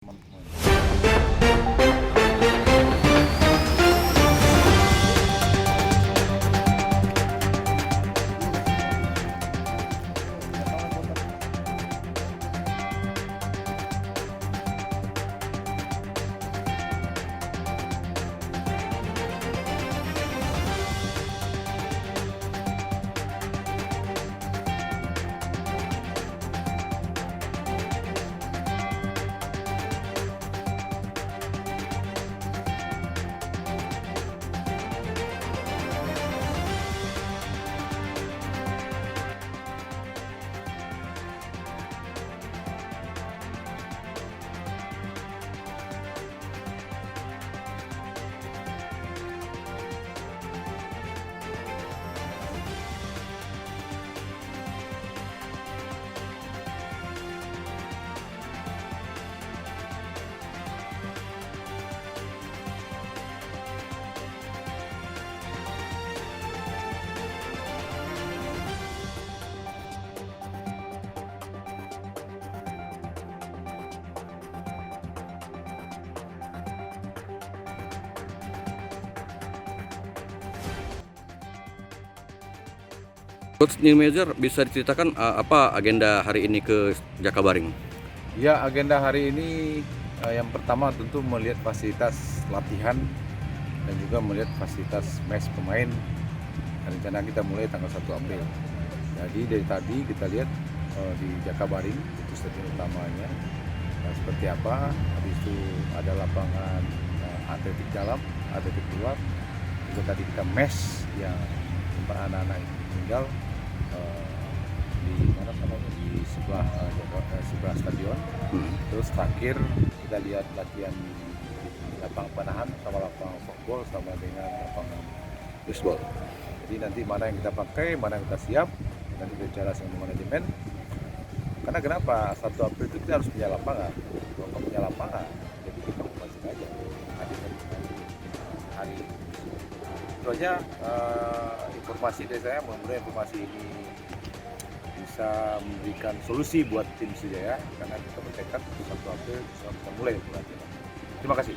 Coach New Manager, bisa diceritakan apa agenda hari ini ke Jakabaring? Ya, agenda hari ini yang pertama tentu melihat fasilitas latihan dan juga melihat fasilitas mes pemain. Rencana kita mulai tanggal 1 April. Jadi dari tadi kita lihat di Jakabaring, itu stadion utamanya, seperti apa. Habis itu ada lapangan atletik dalam, atletik luar. Juga tadi kita mes yang tempat anak-anak itu tinggal di mana namanya, di sebelah stadion. Terus terakhir kita lihat latihan di lapangan panahan sama lapangan softball sama dengan lapangan baseball. Jadi nanti mana yang kita pakai, mana yang kita siap, nanti kita bicara dengan manajemen. Karena kenapa 1 April itu kita harus punya lapangan. Kalau nggak punya lapangan, jadi kita masih aja hari itu aja informasi dari saya. Mudah-mudahan informasi ini bisa memberikan solusi buat tim Sriwijaya, karena kita bertekad 1 April bisa mulai berlatih. Terima kasih.